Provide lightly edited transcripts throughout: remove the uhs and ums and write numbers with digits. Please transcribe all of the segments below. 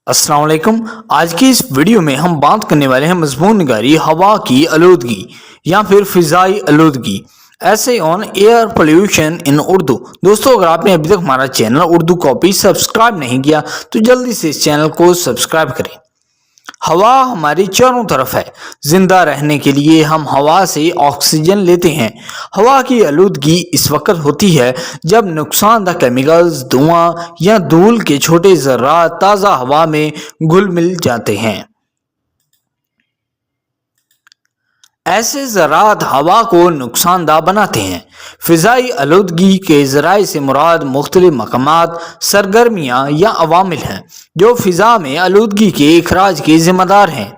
अस्सलाम वालेकुम। आज की इस वीडियो में हम बात करने वाले हैं मजमून निगारी हवा की आलूदगी या फिर फिजाई आलूदगी, ऐसे on air pollution in Urdu. दोस्तों, अगर आपने अभी तक हमारा चैनल उर्दू कॉपी सब्सक्राइब नहीं किया तो जल्दी से इस चैनल को सब्सक्राइब करें। हवा हमारी चारों तरफ है। जिंदा रहने के लिए हम हवा से ऑक्सीजन लेते हैं। हवा की आलूदगी इस वक्त होती है जब नुकसानदेह केमिकल्स, धुआं या धूल के छोटे ज़र्रात ताज़ा हवा में घुल मिल जाते हैं। ऐसे ज़रात हवा को नुकसानदा बनाते हैं। फ़िज़ाई आलूदगी के ज़राए से मुराद मुख्तलिफ मकामात, सरगर्मियाँ या अवामिल हैं जो फ़िज़ा में आलूदगी के इखराज के ज़िम्मेदार हैं।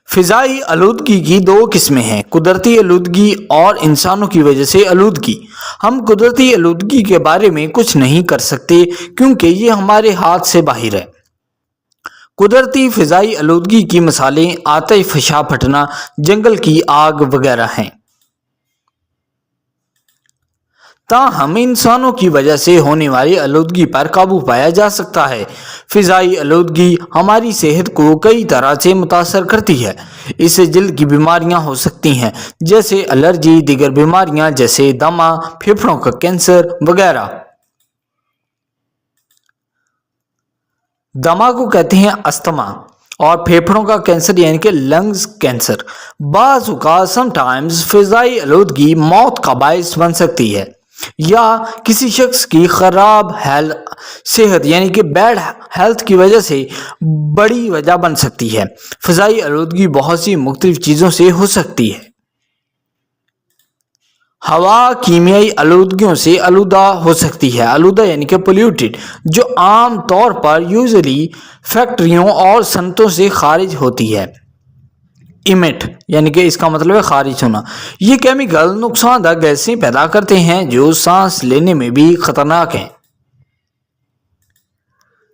फ़िज़ाई आलूदगी की दो किस्में हैं, कुदरती आलूदगी और इंसानों की वजह से आलूदगी। हम कुदरती आलूदगी के बारे में कुछ नहीं कर सकते क्योंकि ये हमारे हाथ से बाहर है। कुदरती फ़िज़ाई आलूदगी की मिसालें आतिशफ़शा फटना, जंगल की आग वगैरह हैं। ताहम इंसानों की वजह से होने वाली आलूदगी पर काबू पाया जा सकता है। फ़िज़ाई आलूदगी हमारी सेहत को कई तरह से मुतासर करती है। इससे जल्द की बीमारियां हो सकती हैं जैसे एलर्जी, दीगर बीमारियां जैसे दमा, फेफड़ों का कैंसर वगैरह। दमा को कहते हैं अस्थमा और फेफड़ों का कैंसर यानी कि लंग्स कैंसर। बाज़ औक़ात समटाइम्स फ़िज़ाई आलूदगी मौत का बायस बन सकती है या किसी शख्स की ख़राब सेहत यानी कि बैड हेल्थ की वजह से बड़ी वजह बन सकती है। फ़िज़ाई आलूदगी बहुत सी मुख्तलिफ चीज़ों से हो सकती है। हवा कीमियाई आलूदगियों से आलूदा हो सकती है। आलूदा यानी कि पोल्यूटेड, जो आम तौर पर यूजुअली फैक्ट्रियों और सनतों से खारिज होती है। इमिट यानी कि इसका मतलब है खारिज होना। ये केमिकल नुकसानदेह गैसें पैदा करते हैं जो सांस लेने में भी खतरनाक हैं।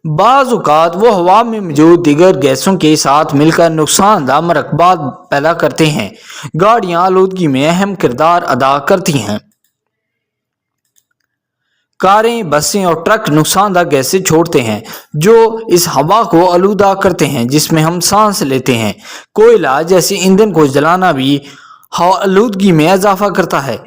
बाज़ औक़ात वो हवा में मौजूद दीगर गैसों के साथ मिलकर नुकसानदेह मरकबात पैदा करते हैं। गाड़ियाँ आलूदगी में अहम किरदार अदा करती हैं। कारें, बसें और ट्रक नुकसानदेह गैसें छोड़ते हैं जो इस हवा को आलूदा करते हैं जिसमें हम सांस लेते हैं। कोयला जैसे ईंधन को जलाना भी आलूदगी में इजाफा करता है।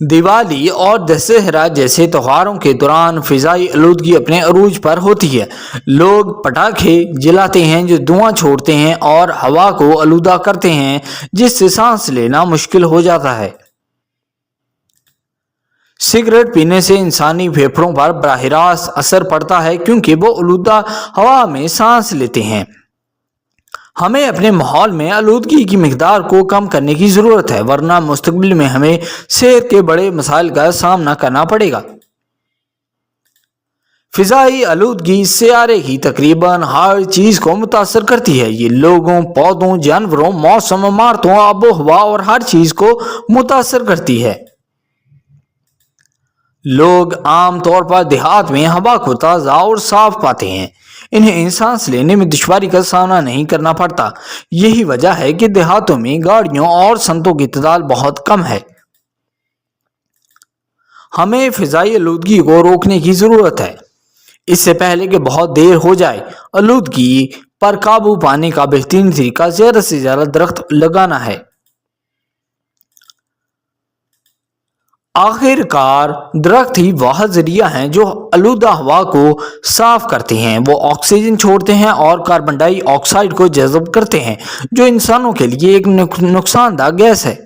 दिवाली और दशहरा जैसे त्योहारों के दौरान फ़िज़ाई आलूदगी अपने अरूज पर होती है। लोग पटाखे जलाते हैं जो धुआं छोड़ते हैं और हवा को आलूदा करते हैं जिससे सांस लेना मुश्किल हो जाता है। सिगरेट पीने से इंसानी फेफड़ों पर बराह रास्त असर पड़ता है क्योंकि वो आलूदा हवा में सांस लेते हैं। हमें अपने माहौल में आलूदगी की मिकदार को कम करने की ज़रूरत है, वरना मुस्तकबिल में हमें सेहत के बड़े मसाइल का सामना करना पड़ेगा। फ़िज़ाई आलूदगी सियारे की तकरीबन हर चीज़ को मुतासर करती है। ये लोगों, पौधों, जानवरों, मौसम, इमारतों, आबो हवा और हर चीज़ को मुतासर करती है। लोग आम तौर पर देहात में हवा को ताज़ा और साफ पाते हैं। इन्हें सांस लेने में दुश्वारी का सामना नहीं करना पड़ता। यही वजह है कि देहातों में गाड़ियों और संतों की तादाद बहुत कम है। हमें फ़िज़ाई आलूदगी को रोकने की ज़रूरत है इससे पहले कि बहुत देर हो जाए। आलूदगी पर काबू पाने का बेहतरीन तरीका ज़्यादा से ज़्यादा दरख्त लगाना है। आखिरकार दरख्त ही वह जरिया हैं जो आलूदा हवा को साफ करते हैं। वो ऑक्सीजन छोड़ते हैं और कार्बन डाइऑक्साइड को जज़ब करते हैं जो इंसानों के लिए एक नुकसानदेह गैस है।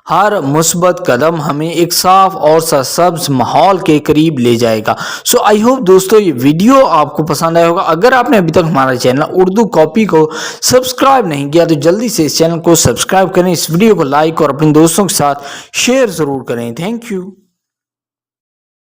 हर मुस्बत कदम हमें एक साफ और सरसब्ज माहौल के करीब ले जाएगा। सो आई होप दोस्तों ये वीडियो आपको पसंद आया होगा। अगर आपने अभी तक हमारा चैनल उर्दू कॉपी को सब्सक्राइब नहीं किया तो जल्दी से इस चैनल को सब्सक्राइब करें, इस वीडियो को लाइक और अपने दोस्तों के साथ शेयर ज़रूर करें। Thank you.